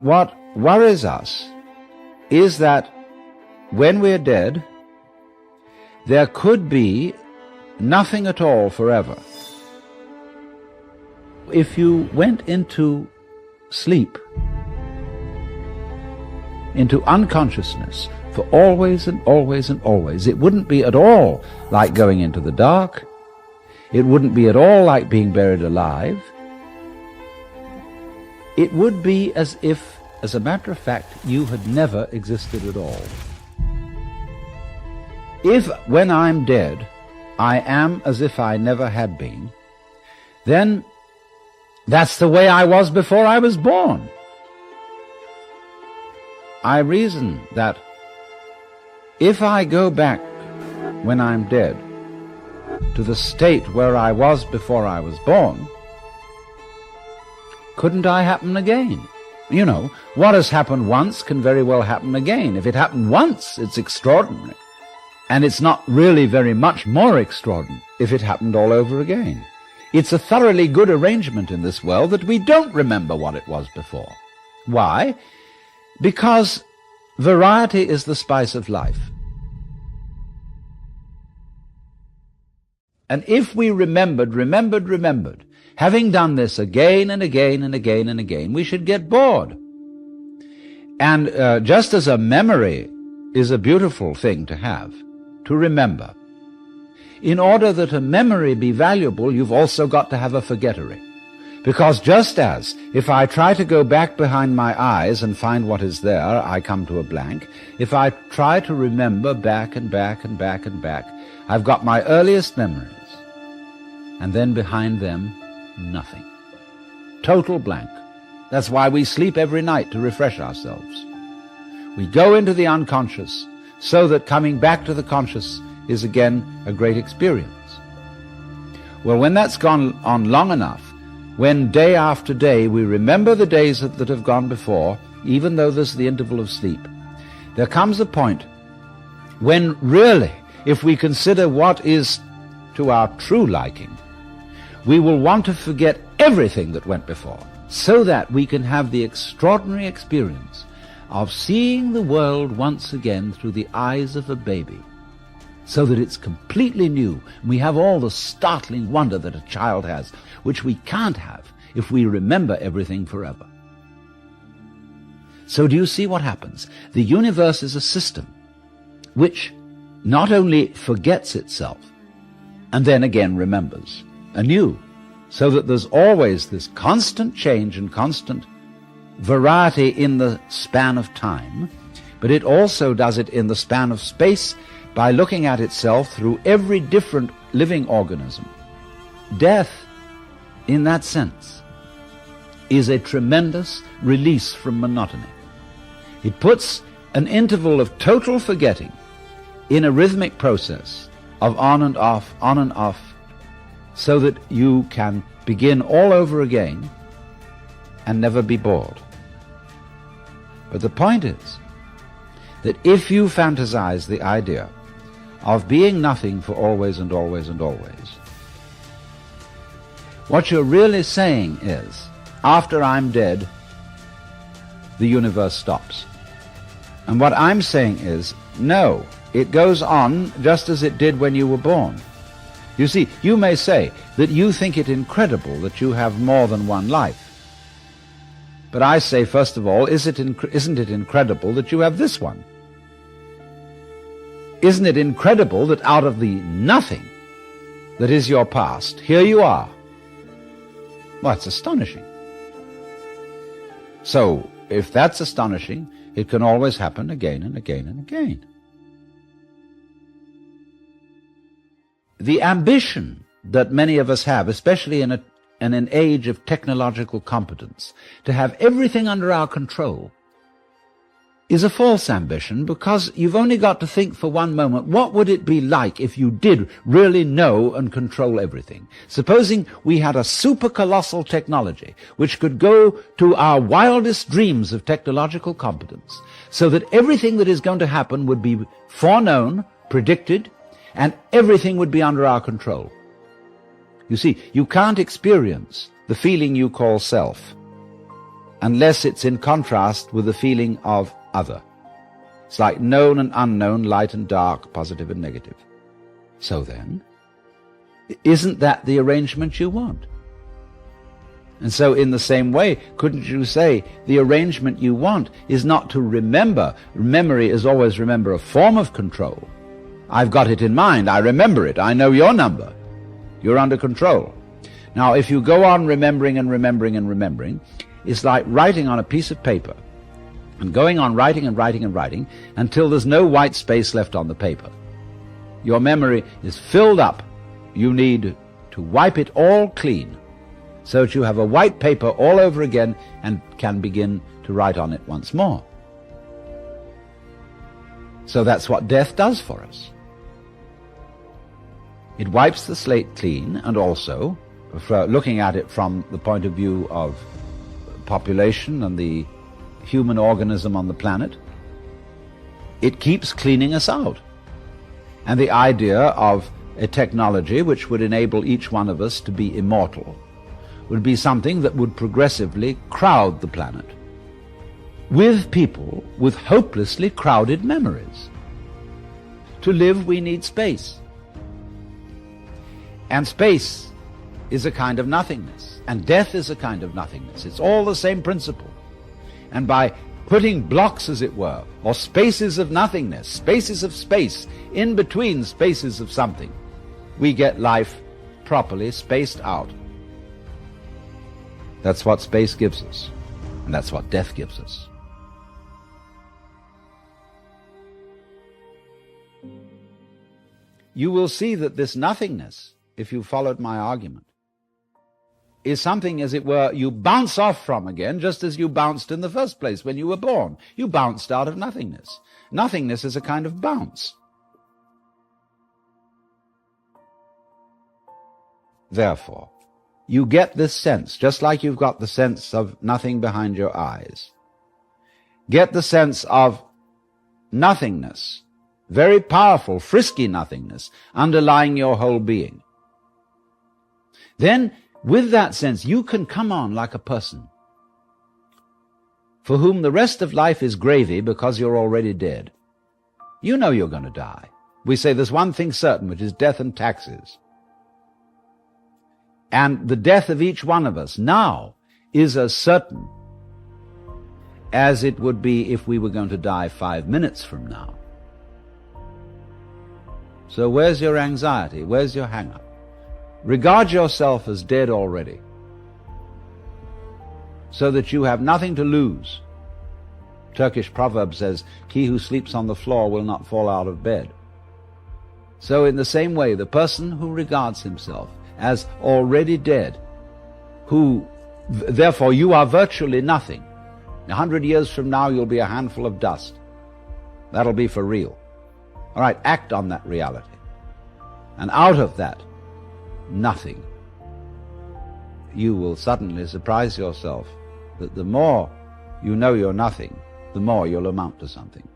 What worries us is that when we're dead, there could be nothing at all forever. If you went into sleep, into unconsciousness for always and always and always, it wouldn't be at all like going into the dark. It wouldn't be at all like being buried alive. It would be as if, as a matter of fact, you had never existed at all. If, when I'm dead, I am as if I never had been, then that's the way I was before I was born. I reason that if I go back when I'm dead to the state where I was before I was born, couldn't I happen again? You know, what has happened once can very well happen again. If it happened once, it's extraordinary. And it's not really very much more extraordinary if it happened all over again. It's a thoroughly good arrangement in this world that we don't remember what it was before. Why? Because variety is the spice of life. And if we remembered, having done this again and again and again and again, we should get bored. And just as a memory is a beautiful thing to have, to remember, in order that a memory be valuable, you've also got to have a forgettery. Because just as, if I try to go back behind my eyes and find what is there, I come to a blank. If I try to remember back and back and back and back, I've got my earliest memories. And then behind them, nothing. Total blank. That's why we sleep every night to refresh ourselves. We go into the unconscious so that coming back to the conscious is again a great experience. Well, when that's gone on long enough, when day after day we remember the days that have gone before, even though there's the interval of sleep, there comes a point when really, if we consider what is to our true liking, we will want to forget everything that went before, so that we can have the extraordinary experience of seeing the world once again through the eyes of a baby, so that it's completely new. We have all the startling wonder that a child has, which we can't have if we remember everything forever. So do you see what happens? The universe is a system which not only forgets itself, and then again remembers anew, so that there's always this constant change and constant variety in the span of time, but it also does it in the span of space by looking at itself through every different living organism. Death, in that sense, is a tremendous release from monotony. It puts an interval of total forgetting in a rhythmic process of on and off, so that you can begin all over again and never be bored. But the point is that if you fantasize the idea of being nothing for always and always and always, what you're really saying is, after I'm dead, the universe stops. And what I'm saying is, no, it goes on just as it did when you were born. You see, you may say that you think it incredible that you have more than one life. But I say, first of all, isn't it incredible that you have this one? Isn't it incredible that out of the nothing that is your past, here you are? Well, it's astonishing. So, if that's astonishing, it can always happen again and again and again. The ambition that many of us have, especially in an age of technological competence, to have everything under our control, is a false ambition, because you've only got to think for one moment, what would it be like if you did really know and control everything? Supposing we had a super colossal technology which could go to our wildest dreams of technological competence, so that everything that is going to happen would be foreknown, predicted, and everything would be under our control. You see, you can't experience the feeling you call self unless it's in contrast with the feeling of other. It's like known and unknown, light and dark, positive and negative. So then, isn't that the arrangement you want? And so in the same way, couldn't you say the arrangement you want is not to remember? Memory is always, remember, a form of control. I've got it in mind, I remember it, I know your number. You're under control. Now, if you go on remembering and remembering and remembering, it's like writing on a piece of paper and going on writing and writing and writing until there's no white space left on the paper. Your memory is filled up. You need to wipe it all clean so that you have a white paper all over again and can begin to write on it once more. So that's what death does for us. It wipes the slate clean, and also, looking at it from the point of view of population and the human organism on the planet, it keeps cleaning us out. And the idea of a technology which would enable each one of us to be immortal would be something that would progressively crowd the planet with people with hopelessly crowded memories. To live, we need space. And space is a kind of nothingness, and death is a kind of nothingness. It's all the same principle. And by putting blocks, as it were, or spaces of nothingness, spaces of space, in between spaces of something, we get life properly spaced out. That's what space gives us, and that's what death gives us. You will see that this nothingness, if you followed my argument, is something, as it were, you bounce off from again, just as you bounced in the first place when you were born. You bounced out of nothingness. Nothingness is a kind of bounce. Therefore, you get this sense, just like you've got the sense of nothing behind your eyes. Get the sense of nothingness, very powerful, frisky nothingness, underlying your whole being. Then, with that sense, you can come on like a person for whom the rest of life is gravy because you're already dead. You know you're going to die. We say there's one thing certain, which is death and taxes. And the death of each one of us now is as certain as it would be if we were going to die 5 minutes from now. So where's your anxiety? Where's your hang-up? Regard yourself as dead already, so that you have nothing to lose. Turkish proverb says, "He who sleeps on the floor will not fall out of bed." So in the same way, the person who regards himself as already dead, therefore you are virtually nothing. 100 years from now, you'll be a handful of dust. That'll be for real. All right, act on that reality. And out of that nothing, you will suddenly surprise yourself that the more you know you're nothing, the more you'll amount to something.